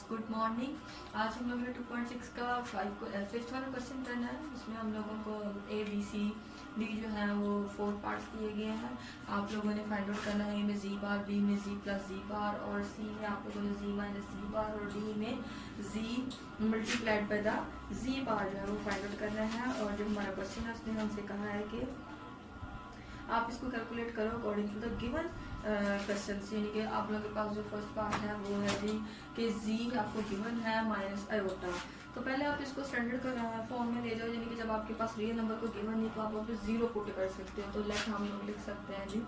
Good morning. आज हम लोगों ने 2.6 का 5th वाला क्वेश्चन करना है। इसमें हम लोगों को ए बी सी डी जो है वो 4 पार्ट्स दिए गए हैं। आप लोगों ने फाइंड आउट करना है। ए में जी बार, बी में जी प्लस जी बार और सी में आप लोगों ने जी माइनस जी बार और डी में जी मल्टीप्लाइड बाय द जी बार जो है वो फाइंड आउट करना है। और जो हमारा क्वेश्चन है उसने हमसे कहा है कि आप इसको कैलकुलेट करो according to the given question. यानी कि आप लोगों के पास जो फर्स्ट पार्ट है वो है जी कि जी आपको गिवन है माइनस आयोटा। तो पहले आप इसको स्टैंडर्ड फॉर्म में ले जाओ, यानी कि जब आपके पास रियल नंबर को गिवन नहीं तो आप वहाँ पे जीरो पुट कर सकते हो। तो लेट हम लोग लिख सकते हैं जी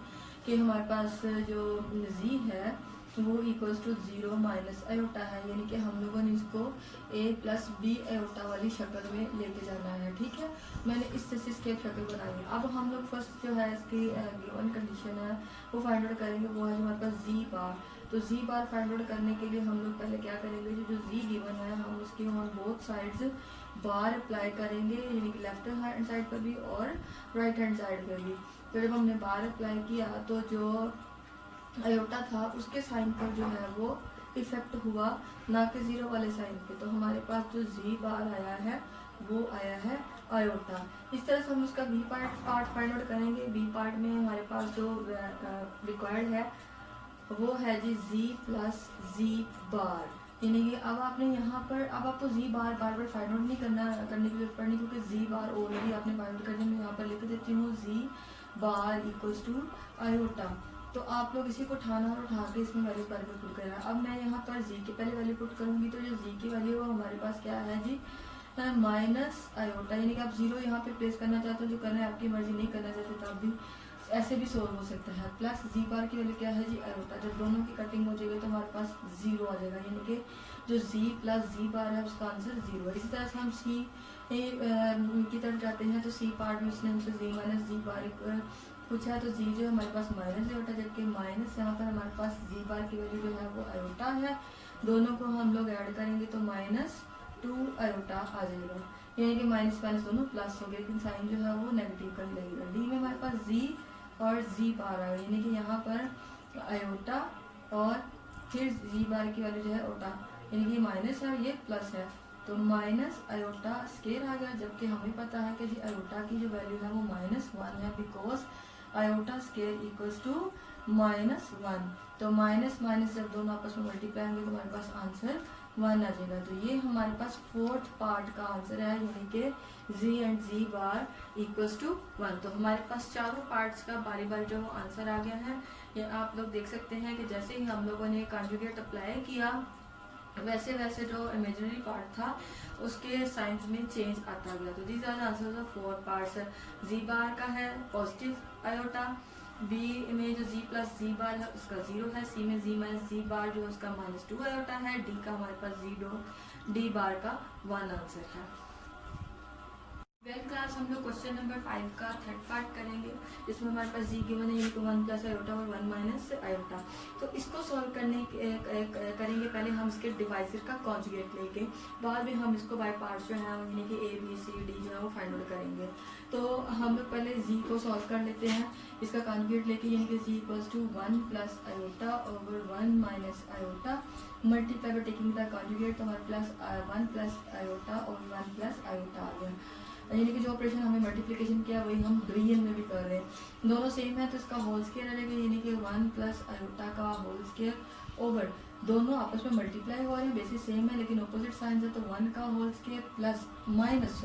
कि हमारे पास जो जी है वो equals to zero minus iota है, यानी कि हम लोगों ने इसको a प्लस बी आयोटा वाली शक्ल में लेके जाना है। ठीक है, मैंने इस तरह से इसकी एक शक्ल बनाई है। अब हम लोग फर्स्ट जो है इसकी गिवन कंडीशन है वो फाइंड आउट करेंगे, वो है हमारे पास जी बार। तो जी बार फाइंड आउट करने के लिए हम लोग पहले क्या करेंगे, जो जी गिवन है हम उसकी on both sides bar apply करेंगे, यानी कि लेफ्ट हैंड साइड पर भी और राइट हैंड साइड पर भी। तो जब हमने बार अप्लाई किया तो जो आयोटा था उसके साइन पर जो है वो इफेक्ट हुआ, ना कि जीरो वाले साइन पे। तो हमारे पास जो जी बार आया है वो आया है आयोटा। इस तरह से हम उसका बी पार्ट फाइंड आउट करेंगे। बी पार्ट में हमारे पास जो रिक्वायर्ड है वो है जी जी प्लस जी बार, यानी कि अब आपने यहाँ पर अब आपको जी बार बार फाइंड आउट नहीं करने की जरूरत पड़नी, क्योंकि जी बार ऑलरेडी आपने फाइंड आउट करने में यहाँ पर लिख देती हूँ जी बार इक्वल्स टू आयोटा। तो आप लोग इसी को उठाना और उठा के इसमें वैल्यू पर पुट करना। अब मैं यहाँ पर जी की पहले वैल्यू पुट करूँगी, तो जो जी की वैल्यू है हमारे पास क्या है जी माइनस आयोटा, यानी कि आप जीरो यहाँ पे प्लेस करना चाहते हो, जो करना है आपकी मर्जी, नहीं करना चाहते तब भी ऐसे भी सोल्व हो सकता है। प्लस जी बार की वैल्यू क्या है जी आयोटा। जब दोनों की कटिंग हो जाएगी तो हमारे पास जीरो आ जाएगा, यानी कि जो जी प्लस जी बार है उसका आंसर जीरो है। इसी तरह से हम सी की तरफ जाते हैं, तो सी पार्ट में उसने हमसे जी माइनस जी बार पूछा है, तो जी जो हमारे पास माइनस आयोटा, जबकि माइनस यहाँ पर हमारे पास जी बार की वैल्यू जो है वो आयोटा है। दोनों को हम लोग ऐड करेंगे तो माइनस 2 आयोटा आ जाएगा, यानी कि माइनस माइनस दोनों प्लस हो गए, लेकिन साइन जो है वो नेगेटिव का ही लगेगा। डी में हमारे पास जी और जी बार आ गई, यानी कि यहाँ पर आयोटा और फिर जी बार की वैल्यू जो है ओटा, यानी कि माइनस है और ये प्लस है, तो माइनस आयोटा स्केयर आ गया। जबकि हमें पता है कि जी आयोटा की जो वैल्यू है वो -1 है, because iota square equals to -1। तो माइनस माइनस जब दोनों आपस में मल्टीप्लाई होंगे तो हमारे पास आंसर 1 आ जाएगा। तो ये हमारे पास फोर्थ पार्ट का आंसर है, यानी कि G and G bar equals to 1। तो हमारे पास चारों पार्ट्स का बारी बारी जो आंसर आ गया है। ये आप लोग देख सकते हैं कि जैसे ही हम लोगों ने कॉन्जुगेट अप्लाई किया वैसे वैसे जो इमेजिनरी पार्ट था उसके साइंस में चेंज आता गया। तो these are answers of 4 parts. G bar का है पॉजिटिव आयोटा, बी में जो जी प्लस जी बार है उसका 0 है, सी में जी माइनस जी बार जो है उसका -2 आयोटा है, डी का हमारे पास 0, डी बार का 1 आंसर है। वेल क्लास हम लोग क्वेश्चन नंबर 5 का थर्ड पार्ट करेंगे। इसमें हमारे पास जी गिवन है, 1 प्लस आयोटा और 1 माइनस आयोटा। तो इसको सॉल्व करने करेंगे पहले हम इसके डिवाइजर का कॉन्जुगेट लेके, बाद में हम इसको बाय पार्ट्स जो है यानी कि ए बी सी डी जो है वो फाइंड आउट करेंगे। तो हम लोग पहले जी को सॉल्व कर लेते हैं इसका कॉन्जुगेट लेके, यानी कि G equals to 1 plus iota over 1 minus iota multiply by taking the conjugate, तो हमारे प्लस 1 प्लस आयोटा और 1 प्लस आयोटा आ गया। यानी कि जो ऑपरेशन हमने मल्टीप्लिकेशन किया वही हम डिवीजन में भी कर रहे हैं, दोनों सेम है तो इसका होल स्क्वायर आ जाएगा, यानी कि 1 प्लस आयोटा का होल स्क्वायर ओवर दोनों आपस में मल्टीप्लाई हो रहे हैं, बेसिस सेम है लेकिन ऑपोजिट साइन है, तो 1 का whole square plus minus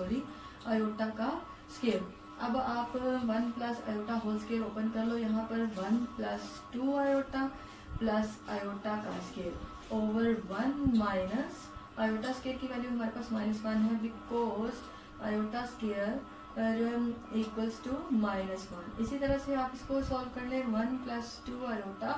iota का स्क्वायर। अब आप 1 plus iota whole square open कर लो, यहाँ पर 1 प्लस 2 आयोटा प्लस आयोटा का square over 1 minus iota square की वैल्यू हमारे पास -1 है, because iota square equals to -1। इसी तरह से आप इसको सॉल्व कर ले, 1 प्लस 2 आयोटा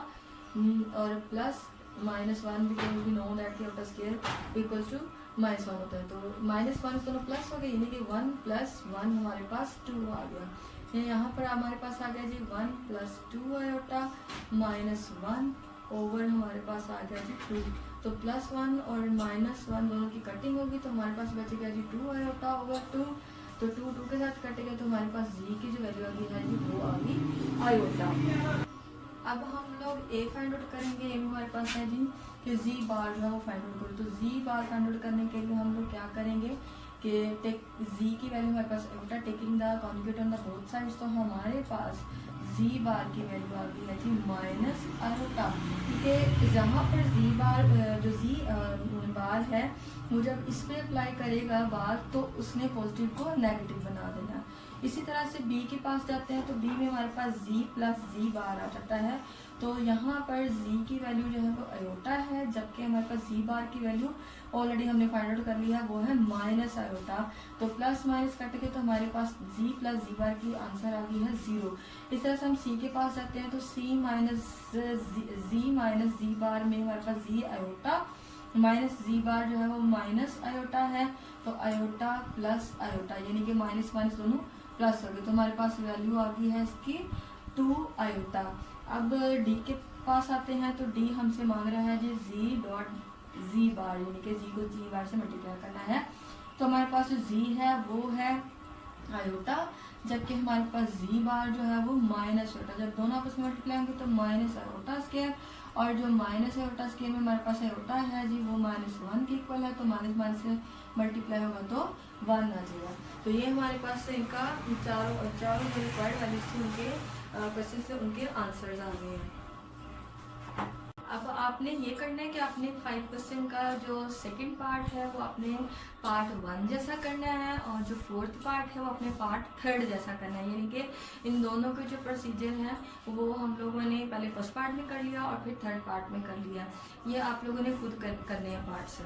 और plus -1, because we know that iota square equals to -1 होता है, तो -1 दोनों प्लस हो गए, यानी कि 1 प्लस 1 हमारे पास 2 आ गया। यहाँ पर हमारे पास आ गया जी 1 प्लस 2 आयोटा -1 ओवर हमारे पास आ गया जी 2, तो +1 और -1 दोनों की कटिंग होगी तो हमारे पास बचेगा जी 2 आयोटा ओवर 2, तो 2 के साथ कटेगा तो हमारे पास जी की जो वैल्यू आ गई है जी वो आ गई आयोटा। अब हम लोग ए फाइंड आउट करेंगे। ए में हमारे पास है जी कि जी बार जो है वो फाइंड आउट करो। तो जी बार फाइंड आउट करने के लिए हम लोग क्या करेंगे कि टेक जी की वैल्यू हमारे पास iota taking the conjugate on the both sides, तो हमारे पास जी बार की वैल्यू आ गई है जी माइनस आयोटा, क्योंकि जहाँ पर जी बार जो जी बार है वो जब इस पर अप्लाई करेगा बार तो उसने पॉजिटिव को नेगेटिव बना देना। इसी तरह से बी के पास जाते हैं तो बी में हमारे पास जी प्लस जी बार आ जाता है, तो यहाँ पर जी की वैल्यू जो है वो आयोटा है, जबकि हमारे पास जी बार की वैल्यू ऑलरेडी हमने फाइंड आउट कर लिया वो है माइनस आयोटा। तो प्लस माइनस कट के तो हमारे पास जी प्लस जी बार की आंसर आ गई है 0। इस तरह से हम सी के पास जाते हैं तो सी माइनस जी बार में हमारे पास जी आयोटा माइनस जी बार जो है वो माइनस आयोटा है, तो आयोटा प्लस आयोटा यानी कि माइनस माइनस दोनों प्लस हो गए, तो हमारे पास वैल्यू आ गई है इसकी 2 आयोटा। अब डी के पास आते हैं तो डी हमसे मांग रहा है जी जी डॉट जी बार, यानी कि जी को जी बार से मल्टीप्लाई करना है, तो हमारे पास जो जी है वो है आयोटा, जबकि हमारे पास जी बार जो है वो माइनस आयोटा। जब दोनों आपस में मल्टीप्लाई होंगे तो माइनस आयोटा स्क्वायर, और जो माइनस आयोटा स्क्वायर में हमारे पास आयोटा है जी वो -1 के इक्वल है, तो माइनस माइनस से मल्टीप्लाई होगा तो 1 आ जाएगा। तो ये हमारे पास से इनका चारों जो रिक्वायर्ड वैल्यूज थी उनके क्वेश्चन से उनके आंसर्स आ गए हैं। अब आपने ये करना है कि आपने 5 क्वेश्चन का जो सेकंड पार्ट है वो आपने पार्ट 1 जैसा करना है, और जो 4th पार्ट है वो अपने पार्ट 3rd जैसा करना है, यानी कि इन दोनों के जो प्रोसीजर है वो हम लोगों ने पहले फर्स्ट पार्ट में कर लिया और फिर 3rd पार्ट में कर लिया। ये आप लोगों ने खुद करने हैं पार्ट से।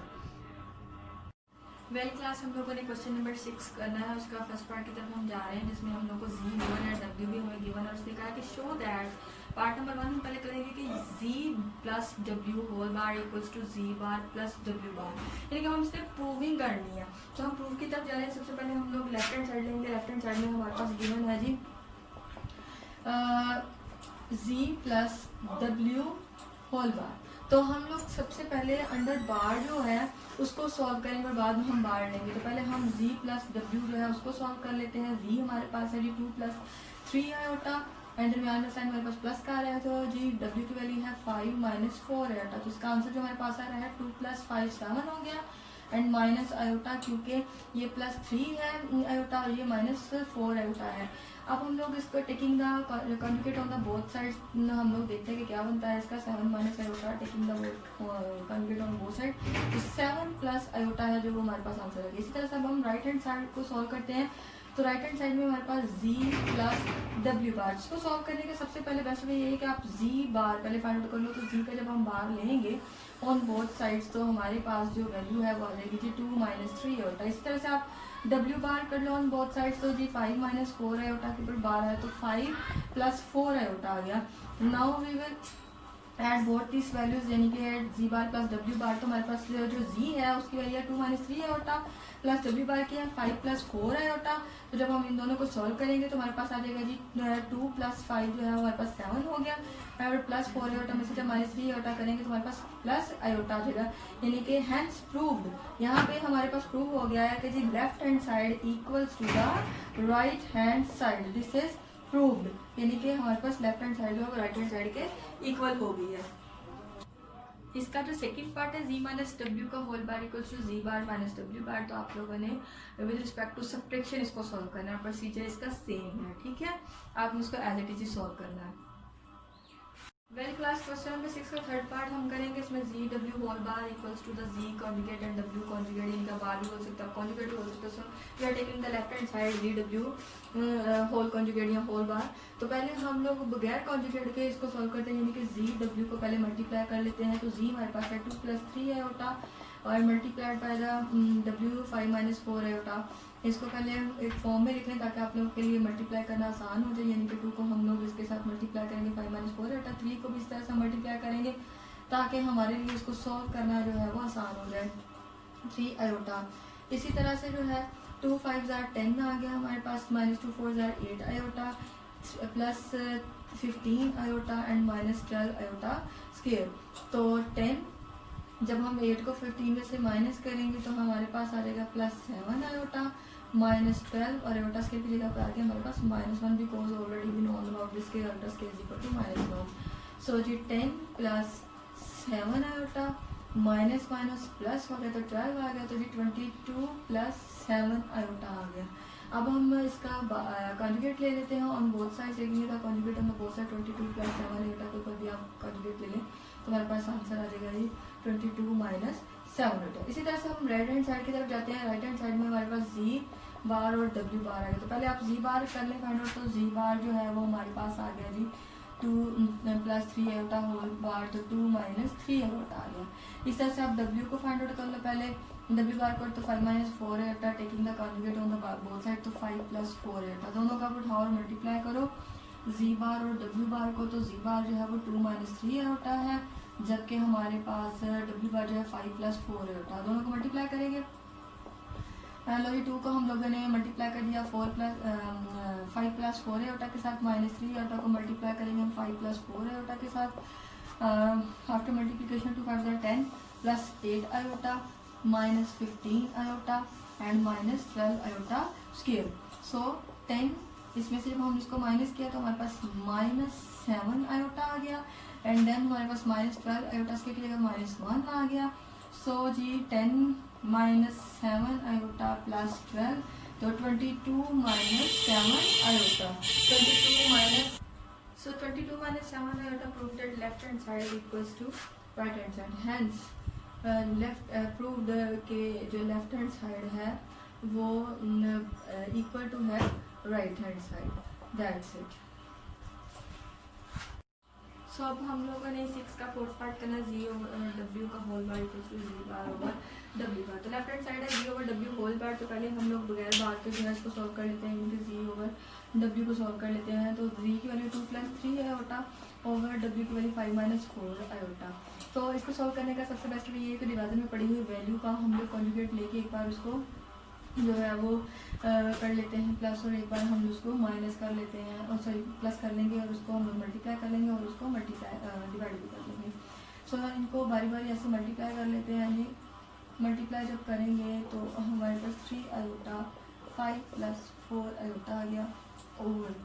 वेल क्लास हम लोगों ने क्वेश्चन नंबर 6 करना है, उसका फर्स्ट पार्ट की तरफ हम जा रहे हैं, जिसमें हम लोग को जी गिवन है डब्ल्यू भी हमें गिवन है। उसने कहा कि शो दैट पार्ट नंबर 1 हम पहले करेंगे कि G plus W whole bar equals to ji bar plus W bar, यानी कि हम इससे प्रूविंग करनी है। तो हम प्रूव की तरफ जा रहे हैं। सबसे पहले हम लोग लेफ्ट हैंड साइड लेंगे। लेफ्ट हैंड साइड में हमारे पास गिवन है जी प्लस डब्ल्यू होल बार, तो हम लोग सबसे पहले अंडर बार जो है उसको सॉल्व करेंगे और बाद में हम बार लेंगे। तो पहले हम जी प्लस डब्ल्यू जो है उसको सॉल्व कर लेते हैं। जी हमारे पास है जी 2 + 3 आयोटा, एंड दरमियान में साइन हमारे पास प्लस का आ रहा है, तो जी डब्ल्यू की वैल्यू है 5 - 4 आयोटा, तो इसका आंसर जो हमारे पास आ रहा है 2 + 5 7 हो गया, एंड माइनस आयोटा क्योंकि ये +3 है आयोटा और ये -4 आयोटा है। अब हम लोग इसको taking the conjugate on the both sides हम लोग देखते हैं कि क्या बनता है इसका। 7 - iota taking the conjugate on both side, तो 7 + आयोटा है जो वो हमारे पास आंसर है। इसी तरह से अब हम राइट हैंड साइड को सॉल्व करते हैं, तो राइट हैंड साइड में हमारे पास जी प्लस डब्ल्यू बार, जिसको सॉल्व करने का सबसे पहले बेस्ट वे ये है कि आप जी बार पहले फाइंड आउट कर लो। तो जी का जब हम बार लेंगे ऑन बोथ साइड्स तो हमारे पास जो वैल्यू है वो आ जाएगी जी 2 - 3 आयोटा। इस तरह से आप डब्ल्यू बार कर लो ऑन बोथ साइड्स, तो जी 5 - 4 आयोटा के ऊपर बार है तो 5 + 4 आयोटा आ गया। Now we will add both this values, यानी कि add z bar plus W bar, तो हमारे पास जो जी है उसकी वैल्यू है 2 - 3 आयोटा प्लस डब्ल्यू बार की है 5 + 4 आयोटा। तो जब हम इन दोनों को सॉल्व करेंगे तो हमारे पास आ जाएगा जी 2 + 5 जो है हमारे पास 7 हो गया, और प्लस 4 आयोटा में से जब -3 आयोटा करेंगे तो हमारे पास प्लस आयोटा आ जाएगा, यानी कि हैंस प्रूव्ड। यहाँ पे हमारे पास प्रूव हो गया है कि जी left hand side equals to the right hand side, this is proved, यानी कि हमारे पास लेफ्ट हैंड साइड जो है राइट हैंड साइड के इक्वल हो गई है। इसका जो सेकंड पार्ट है जी - डब्ल्यू का whole bar equals to ji bar - W bar, तो आप लोगों ने विद रिस्पेक्ट टू सब्ट्रैक्शन इसको सॉल्व करना है। प्रोसीजर इसका सेम है, ठीक है, आपने इसको एज इट इज सॉल्व करना है। वेल क्लास क्वेश्चन नंबर 6 का थर्ड पार्ट हम करेंगे। इसमें G W whole bar equals to the G conjugate and W conjugate, इनका बार भी बोल सकता है कॉन्जुगेट भी बोल सकते हैं। We are taking the left hand side z W whole conjugate या होल बार। तो पहले हम लोग बगैर कॉन्जुगेट के इसको सॉल्व करते हैं, यानी कि जी डब्ल्यू को पहले मल्टीप्लाई कर लेते हैं। तो जी हमारे पास है 2 + 3 आयोटा और multiplied by the W 5 - 4 iota. इसको पहले एक फॉर्म में लिख लें ताकि आप लोगों के लिए मल्टीप्लाई करना आसान हो जाए, यानी कि 2 को हम लोग इसके साथ मल्टीप्लाई करेंगे 5 - 4 आयोटा, 3 को भी इस तरह से मल्टीप्लाई करेंगे ताकि हमारे लिए इसको सॉल्व करना जो है वो आसान हो जाए। 3 आयोटा, इसी तरह से जो है 2 × 5 = 10 आ गया हमारे पास, -2 × 4 = 8 iota plus 15 iota and -12 iota square. तो 10 जब हम 8 को 15 में से माइनस करेंगे तो हमारे पास आ जाएगा +7 आयोटा -12, और आयोटा स्क्वायर की जगह पर आ गया हमारे पास -1 because already we known about this के iota square is equal to -1। So z 10 + 7 iota minus minus plus हो गया तो 12 आ गया, तो जी 22 प्लस 7 आयोटा आ गया। अब हम इसका कॉन्जुगेट ले लेते हैं, ऑन बोथ साइड लेंगे तो conjugate on both side 22 plus 7 iota के ऊपर भी आप कॉन्जुगेट ले लें तो हमारे पास आंसर आ जाएगा जी 22 माइनस 7 आयोटा। इसी तरह से हम राइट हैंड साइड की तरफ जाते हैं। राइट हैंड साइड में हमारे पास जी बार और डब्ल्यू बार आ गया, तो पहले आप जी बार कर लें फाइंड आउट। तो जी बार जो है वो हमारे पास आ गया जी 2 प्लस 3 आयोटा होल बार, तो 2 माइनस 3 आयोटा आ गया। इस तरह से आप डब्ल्यू को फाइंड आउट कर लो। पहले डब्ल्यू बार को तो 5 minus 4 iota, taking the conjugate on the both side तो 5 प्लस 4 आयोटा, दोनों का उठाओ और मल्टीप्लाई करो जी बार और डब्ल्यू बार को। तो जी बार जो है वो 2 माइनस 3 आयोटा है, जबकि हमारे पास डब्ल्यू बार जो है 5 प्लस 4 आयोटा, दोनों को मल्टीप्लाई करेंगे। लो जी 2 को हम लोगों ने मल्टीप्लाई कर दिया 5 प्लस 4 आयोटा के साथ, माइनस 3 आयोटा को मल्टीप्लाई करेंगे हम 5 प्लस 4 आयोटा के साथ। After multiplication 2 5 10 plus 8 iota minus 15 iota and minus 12 iota square. So 10 इसमें से जब हम इसको माइनस किया तो हमारे पास माइनस 7 आयोटा आ गया, एंड देन हमारे पास माइनस 12 आयोटा की जगह माइनस 1 आ गया। सो जी 10 माइनस 7 आयोटा प्लस 12, तो 22 minus 7 iota, 22 minus 7 iota proved that left hand side equals to right hand side. Hence left proved के जो left hand side है वो equal to है right hand side. That's it. सो अब हम लोगों ने 6 का फोर्थ पार्ट करना जी ओवर डब्ल्यू का whole bar equals to ji bar over डब्ल्यू बार। तो लेफ्ट हैंड साइड है जी ओवर डब्ल्यू होल बार, तो पहले हम लोग बगैर बार के जो है इसको सॉल्व कर लेते हैं, क्योंकि जी ओवर डब्ल्यू को सॉल्व कर लेते हैं। तो जी की value 2 plus 3 iota over W की वैल्यू 5 माइनस 4 आयोटा। तो इसको सॉल्व करने का सबसे बेस्ट वे ये है कि डिवाइजर में पड़ी हुई वैल्यू का हम लोग कॉन्जुगेट लेके एक बार उसको जो है वो कर लेते हैं प्लस, और एक बार हम उसको माइनस कर लेते हैं, और सॉरी प्लस कर लेंगे और उसको हम मल्टीप्लाई कर लेंगे और उसको मल्टीप्लाई डिवाइड भी कर लेंगे। सो इनको बारी बारी ऐसे मल्टीप्लाई कर लेते हैं। ये मल्टीप्लाई जब करेंगे तो हमारे पास 3 आयोटा 5 प्लस 4 आयोटा आ गया ओवर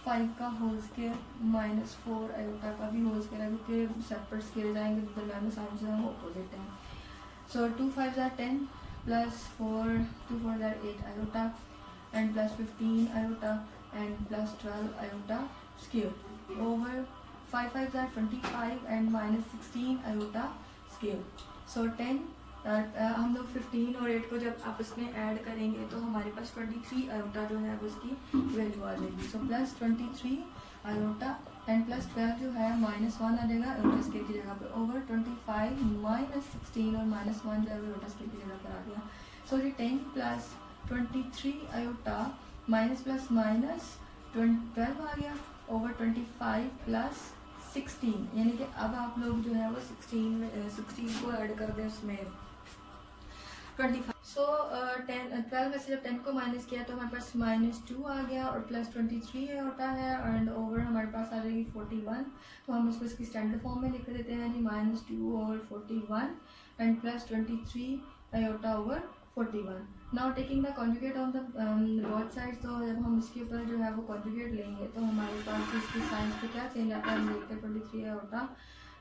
5 का होल स्क्वायर माइनस 4 आयोटा का भी होल स्क्वायर है, क्योंकि सेपरेट स्क्वायर जाएंगे तो दरम्यान में साइन से हम ऑपोजिट हैं। सो 2 5 are 10 plus 4 2 4 are 8 iota and plus 15 iota and plus 12 iota square over 5 5 are 25 and minus 16 iota square. So 10 हम लोग 15 और 8 को जब आपस में ऐड करेंगे तो हमारे पास 23 आयोटा जो है वो उसकी वैल्यू आ जाएगी। So plus 23 iota and plus 12 जो है माइनस 1 आ जाएगा आयोटा स्केयर की जगह पे ओवर 25 माइनस 16 और माइनस 1 जो है आयोटा स्केयर की जगह पर आ गया। सो ये 10 plus 23 iota minus plus minus 12 आ गया ओवर 25 प्लस 16, यानी कि अब आप लोग जो है वो 16 को ऐड कर दें उसमें 25। सो 12 में से जब 10 को माइनस किया तो हमारे पास माइनस 2 आ गया और प्लस 23 होता है एंड ओवर हमारे पास आ जाएगी 41। तो हम उसको इसकी स्टैंडर्ड फॉर्म में लिख देते हैं जी minus 2 over 41 and plus 23 iota over 41। Now taking the conjugate on the both sides, तो जब हम इसके ऊपर जो है वो कॉन्जुगेट लेंगे तो हमारे पास इसकी साइंस पे क्या चेंज आता है, हम देखते हैं 23 iota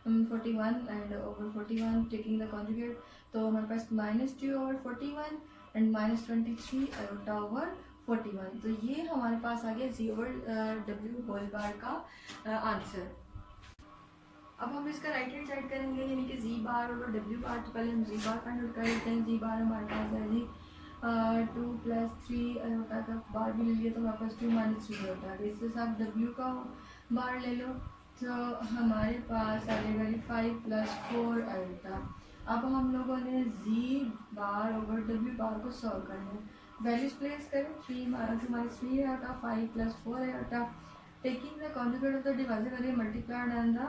41 and over 41 taking the conjugate, तो हमारे पास minus 2 over 41 and minus 23 iota over 41। तो ये हमारे पास आ गया जी ओवर डब्ल्यू होल बार का आंसर। अब हम इसका राइट हैंड साइड करेंगे, यानी कि जी बार और डब्ल्यू बार। तो पहले हम जी बार फाइंड आउट कर लेते हैं। जी बार हमारे पास है जी 2 प्लस 3 आयोटा का बार भी ले लिया तो हमारे पास 2 माइनस 3 आयोटा। इससे साथ डब्ल्यू का बार ले लो तो हमारे पास आ जाएगा जी 5 प्लस 4 आयोटा। अब हम लोगों ने जी बार ओवर डब्ल्यू बार को सॉल्व करना है, वैल्यूज प्लेस करें 3 minus 3 iota 5 plus 4 iota taking the conjugate of the divisor value multiplied and the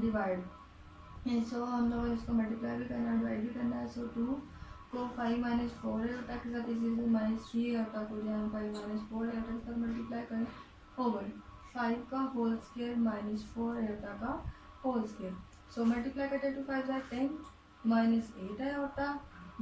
divide. So हम लोगों ने इसको मल्टीप्लाई भी करना है डिवाइड भी करना है। सो 2 को 5 माइनस 4 आयोटा के साथ इसी से माइनस 3 आयोटा को जो हम 5 माइनस 4 आयोटा के साथ मल्टीप्लाई करें ओवर 5 का होल स्क्वायर माइनस 4 आयोटा का होल स्क्वायर। सो मल्टीप्लाई करते 2 5 are 10 minus 8 iota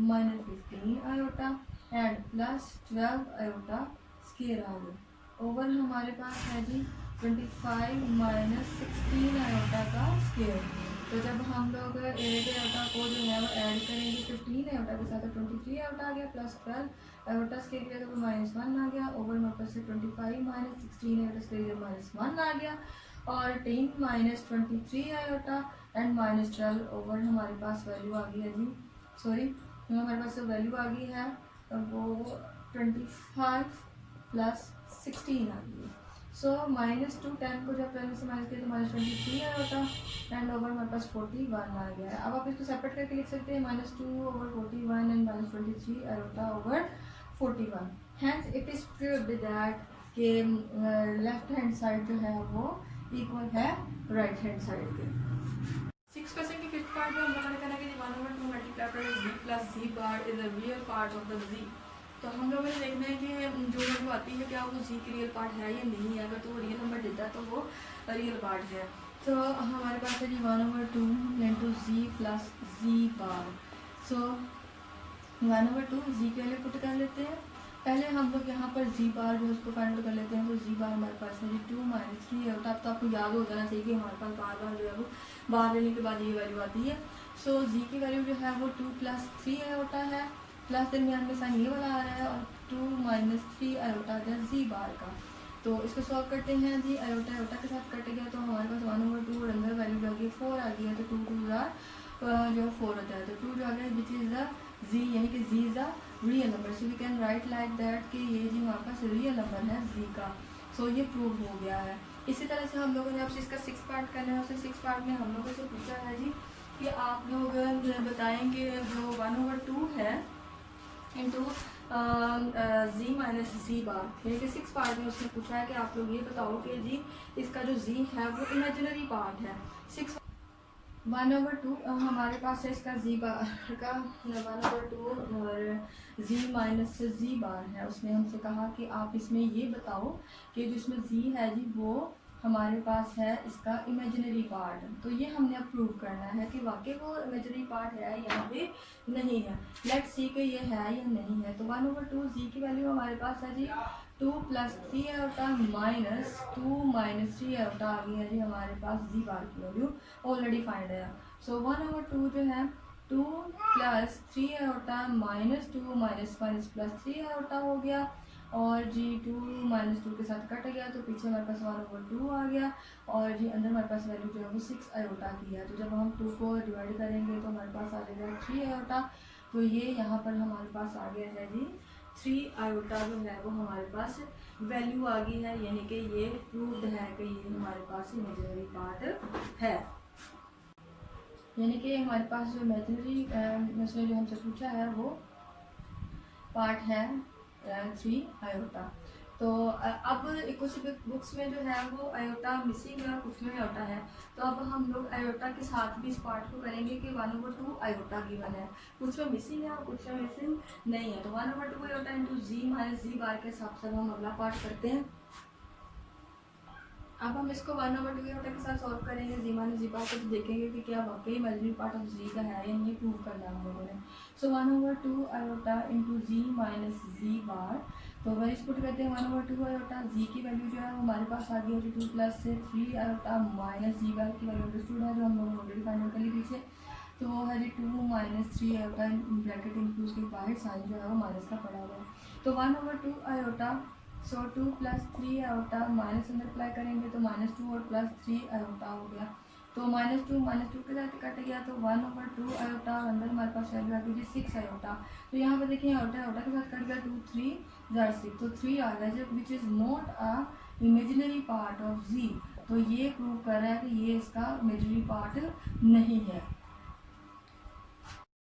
minus 15 iota and plus 12 iota square आ गया ओवर हमारे पास है जी 25 माइनस 16 आयोटा का स्क्वायर। तो जब हम लोग एट आयोटा को जो है वो ऐड करेंगे 15 आयोटा के साथ, 23 आयोटा आ गया प्लस 12 आयोटा के लिए तो -1 आ गया, ओवर हमारे पास से 25 माइनस 16 आयोटा के लिए -1 आ गया, और 10 माइनस 23 आयोटा एंड -12 ओवर हमारे पास वैल्यू आ गई है जी, सॉरी हमारे पास वैल्यू आ गई है वो 25 प्लस 16 आ गई है। सो -2 10 को जब 10 से माइनस किया तो -23 आयोटा एंड ओवर हमारे पास 41 आ गया है। अब आप इसको सेपरेट करके लिख सकते हैं -2 over 41 and -23 iota over 41। Hence it is proved that कि लेफ्ट हैंड साइड जो है वो इक्वल है राइट हैंड साइड के। 6% की फिफ्थ पार्ट में हम लोगों ने कहना कि 1/2 multiply by z plus z bar is the real part of the z। तो हम लोगों ने देखना है कि जो वैल्यू आती है क्या वो z की रियल पार्ट है या नहीं है। अगर तो वो रियल नंबर देता है तो वो रियल पार्ट है। तो हमारे पास है जी 1/2 इंटू z प्लस z बार। सो 1/2 z के लिए पुट कर लेते हैं। पहले हम लोग यहाँ पर z बार जो है उसको फाइंड आउट कर लेते हैं। तो z बार हमारे पास है जी 2 माइनस 3 है। तो आपको याद हो जाना चाहिए कि हमारे पास बार बार जो है वो बार लेने के बाद ये वैल्यू आती है। सो z की वैल्यू जो है वो 2 प्लस 3 आयोटा है, प्लस दरमियान में साइन ये वाला आ रहा है, और 2 माइनस 3 आयोटा है z बार का। तो इसको सॉल्व करते हैं जी, आयोटा आयोटा के साथ कट गया तो हमारे पास 1/2 और अंदर वैल्यू जो आ गई 4 आ गई है। तो 2 जो 4 होता है, तो 2 जो आ गया विच इज़ द z, यानी कि z is the real number. So we can write like that कि ये जी हमारे पास रियल नंबर है z का। सो ये प्रूव हो गया है। इसी तरह से हम लोगों ने आपसे इसका 6 पार्ट करना है। उससे 6 पार्ट में हम लोगों से पूछा है जी कि आप लोग बताएंगे जो 1/2 है इंटू z माइनस z बार, यानी कि 6 पार्ट में उसने पूछा है कि आप लोग ये बताओ कि जी इसका जो z है वो इमेजिनरी पार्ट है। 1/2 हमारे पास है इसका z बार का 1/2 और z माइनस z बार है। उसने हमसे कहा कि आप इसमें ये बताओ कि जो इसमें z है जी वो हमारे पास है इसका इमेजिनरी पार्ट। तो ये हमने अब प्रूव करना है कि वाकई वो इमेजिनरी पार्ट है यहाँ पे नहीं है। लेट्स सी कि ये है या नहीं है। तो 1/2 z की वैल्यू हमारे पास है z 2 plus 3 iota minus 2 minus 3 iota आ गई है जी हमारे पास z बार की वैल्यू ऑलरेडी फाइंड है। सो 1/2 जो है 2 plus 3 iota minus 2 minus minus plus 3 iota हो गया, और जी 2 माइनस 2 के साथ कट गया तो पीछे हमारे पास 1/2 आ गया, और जी अंदर हमारे पास वैल्यू जो है वो 6 आयोटा की है। तो जब हम 2 को डिवाइड करेंगे तो हमारे पास आ जाएगा 3 आयोटा। तो ये यहाँ पर हमारे पास आ गया है जी 3 आयोटा जो है वो हमारे पास वैल्यू आ गई है, यानी कि ये प्रूव्ड है कि ये हमारे पास इमेजिनरी पार्ट है। यानी कि हमारे पास जो इमेजिनरी उसने जो हमसे पूछा है वो पार्ट है 3 आयोटा। तो अब कुछ बुक्स में जो है वो आयोटा मिसिंग है और कुछ में आयोटा है। तो अब हम लोग आयोटा के साथ भी इस पार्ट को करेंगे कि 1/2 आयोटा गिवन है, कुछ में मिसिंग है और कुछ में मिसिंग नहीं है। तो 1/2 iota into z minus z बार के हिसाब से हम अगला पार्ट करते हैं। अब हम इसको 1/2 आयोटा के साथ सॉल्व करेंगे z माइनस z बार को, तो देखेंगे कि क्या वाकई इमेजिनरी पार्ट ऑफ z का है या नहीं, प्रूव करना हम लोगों ने। सो 1/2 iota into z minus z बार। तो वही पुट करते हैं 1/2 आयोटा, z की वैल्यू जो है हमारे पास आ गई है 2 प्लस से 3 आयोटा माइनस z बार की वैल्यू अंडरस्टूड है जो हम लोगों ने ऑलरेडी फाइंड कर ली पीछे। तो वो है z 2 minus 3 iota bracket includes के बाहर साइन जो है वो माइनस का पड़ा हुआ है। तो 1/2 आयोटा, सो 2 प्लस 3 आयोटा माइनस अंदर अप्लाई करेंगे तो -2 और प्लस 3 आयोटा हो गया। तो -2 के साथ कट गया तो 1/2 आयोटा, अंदर हमारे पास वैल्यू आ गई जी 6 आयोटा। तो यहाँ पर देखिए आयोटा आयोटा के साथ कट गया 2 3 6, तो 3 आ गया जब which is not a imaginary part of z। तो ये प्रूव कर रहा है कि ये इसका इमेजिनरी पार्ट नहीं है।